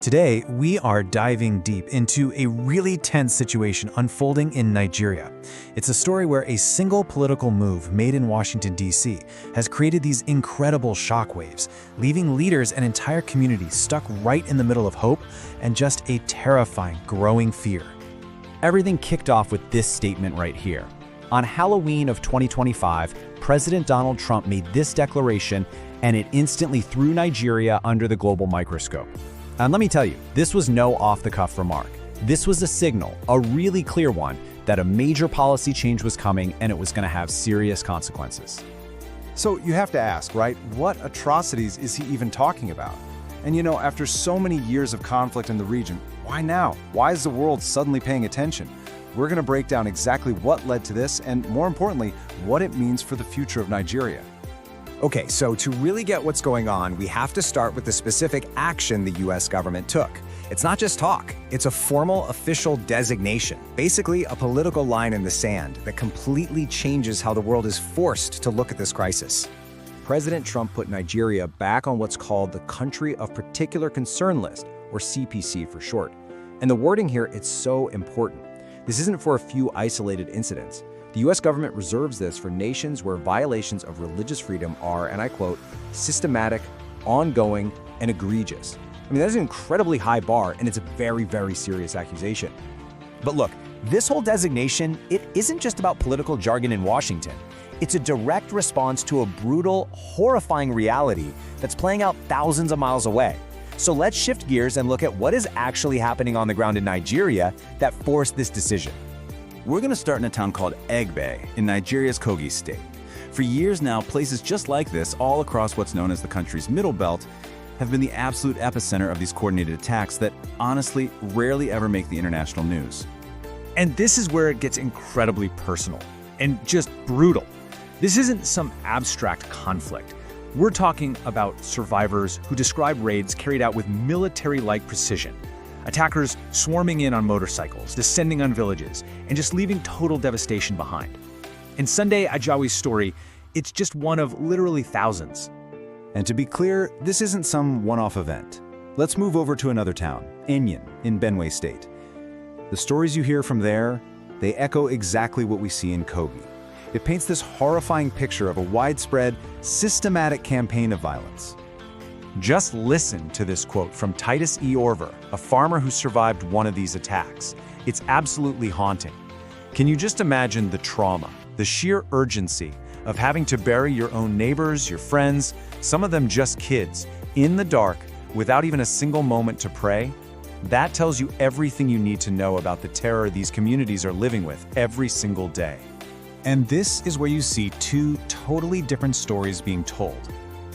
Today, we are diving deep into a really tense situation unfolding in Nigeria. It's a story where a single political move made in Washington, D.C. has created these incredible shockwaves, leaving leaders and entire communities stuck right in the middle of hope and just a terrifying, growing fear. Everything kicked off with this statement right here. On Halloween of 2025, President Donald Trump made this declaration, and it instantly threw Nigeria under the global microscope. And let me tell you, this was no off-the-cuff remark. This was a signal, a really clear one, that a major policy change was coming and it was going to have serious consequences. So you have to ask, right, what atrocities is he even talking about? And after so many years of conflict in the region, why now? Why is the world suddenly paying attention? We're going to break down exactly what led to this and, more importantly, what it means for the future of Nigeria. Okay, so to really get what's going on, we have to start with the specific action the US government took. It's not just talk, it's a formal official designation, basically a political line in the sand that completely changes how the world is forced to look at this crisis. President Trump put Nigeria back on what's called the Country of Particular Concern list, or CPC for short. And the wording here, it's so important. This isn't for a few isolated incidents. The US government reserves this for nations where violations of religious freedom are, and I quote, systematic, ongoing, and egregious. I mean, that's an incredibly high bar, and it's a very, very serious accusation. But look, this whole designation, it isn't just about political jargon in Washington. It's a direct response to a brutal, horrifying reality that's playing out thousands of miles away. So let's shift gears and look at what is actually happening on the ground in Nigeria that forced this decision. We're going to start in a town called Egbe in Nigeria's Kogi state. For years now, places just like this, all across what's known as the country's middle belt, have been the absolute epicenter of these coordinated attacks that honestly rarely ever make the international news. And this is where it gets incredibly personal and just brutal. This isn't some abstract conflict. We're talking about survivors who describe raids carried out with military-like precision. Attackers swarming in on motorcycles, descending on villages, and just leaving total devastation behind. In Sunday Ajawi's story, it's just one of literally thousands. And to be clear, this isn't some one-off event. Let's move over to another town, Enyin, in Benue State. The stories you hear from there, they echo exactly what we see in Kogi. It paints this horrifying picture of a widespread, systematic campaign of violence. Just listen to this quote from Titus E. Orver, a farmer who survived one of these attacks. It's absolutely haunting. Can you just imagine the trauma, the sheer urgency of having to bury your own neighbors, your friends, some of them just kids, in the dark without even a single moment to pray? That tells you everything you need to know about the terror these communities are living with every single day. And this is where you see two totally different stories being told.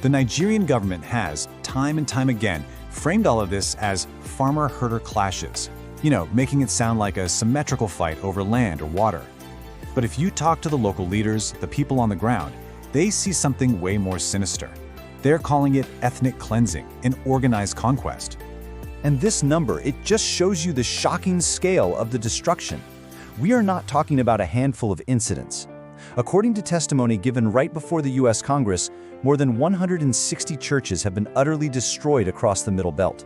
The Nigerian government has, time and time again, framed all of this as farmer-herder clashes, making it sound like a symmetrical fight over land or water. But if you talk to the local leaders, the people on the ground, they see something way more sinister. They're calling it ethnic cleansing, an organized conquest. And this number, it just shows you the shocking scale of the destruction. We are not talking about a handful of incidents. According to testimony given right before the US Congress, more than 160 churches have been utterly destroyed across the Middle Belt.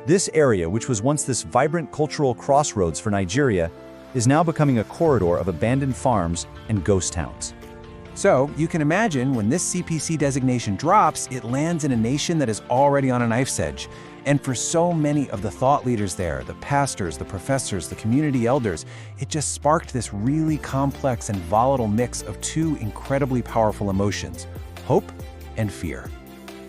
This area, which was once this vibrant cultural crossroads for Nigeria, is now becoming a corridor of abandoned farms and ghost towns. So you can imagine when this CPC designation drops, it lands in a nation that is already on a knife's edge. And for so many of the thought leaders there, the pastors, the professors, the community elders, it just sparked this really complex and volatile mix of two incredibly powerful emotions, hope and fear.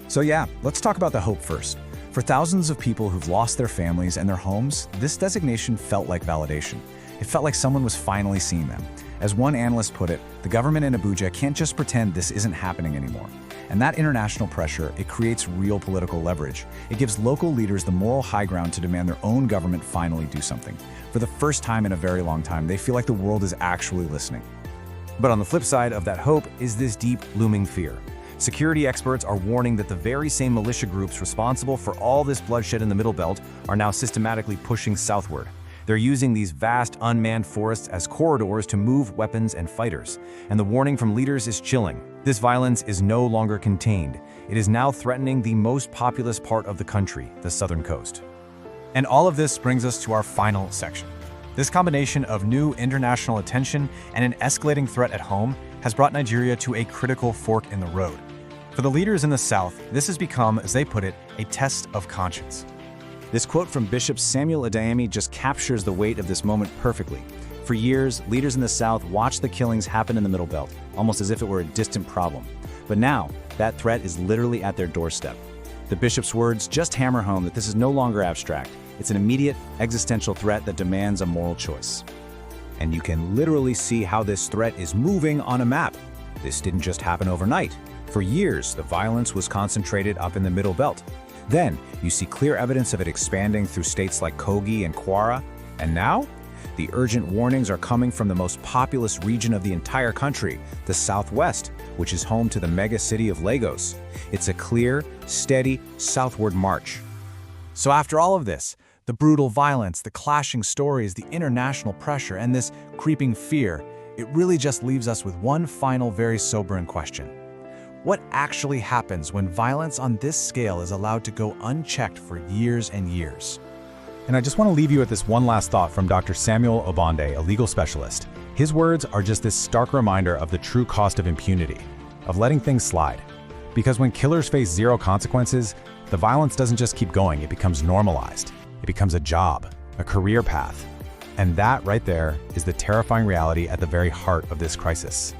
So yeah, let's talk about the hope first. For thousands of people who've lost their families and their homes, this designation felt like validation. It felt like someone was finally seeing them. As one analyst put it, the government in Abuja can't just pretend this isn't happening anymore. And that international pressure, it creates real political leverage. It gives local leaders the moral high ground to demand their own government finally do something. For the first time in a very long time, they feel like the world is actually listening. But on the flip side of that hope is this deep, looming fear. Security experts are warning that the very same militia groups responsible for all this bloodshed in the Middle Belt are now systematically pushing southward. They're using these vast, unmanned forests as corridors to move weapons and fighters. And the warning from leaders is chilling. This violence is no longer contained. It is now threatening the most populous part of the country, the southern coast. And all of this brings us to our final section. This combination of new international attention and an escalating threat at home has brought Nigeria to a critical fork in the road. For the leaders in the South, this has become, as they put it, a test of conscience. This quote from Bishop Samuel Adeyemi just captures the weight of this moment perfectly. For years, leaders in the South watched the killings happen in the Middle Belt, almost as if it were a distant problem. But now, that threat is literally at their doorstep. The bishop's words just hammer home that this is no longer abstract. It's an immediate, existential threat that demands a moral choice. And you can literally see how this threat is moving on a map. This didn't just happen overnight. For years, the violence was concentrated up in the Middle Belt. Then, you see clear evidence of it expanding through states like Kogi and Kwara. And now, the urgent warnings are coming from the most populous region of the entire country, the Southwest, which is home to the mega city of Lagos. It's a clear, steady, southward march. So after all of this, the brutal violence, the clashing stories, the international pressure, and this creeping fear, it really just leaves us with one final, very sobering question. What actually happens when violence on this scale is allowed to go unchecked for years and years? And I just want to leave you with this one last thought from Dr. Samuel Obande, a legal specialist. His words are just this stark reminder of the true cost of impunity, of letting things slide. Because when killers face zero consequences, the violence doesn't just keep going, it becomes normalized. It becomes a job, a career path. And that right there is the terrifying reality at the very heart of this crisis.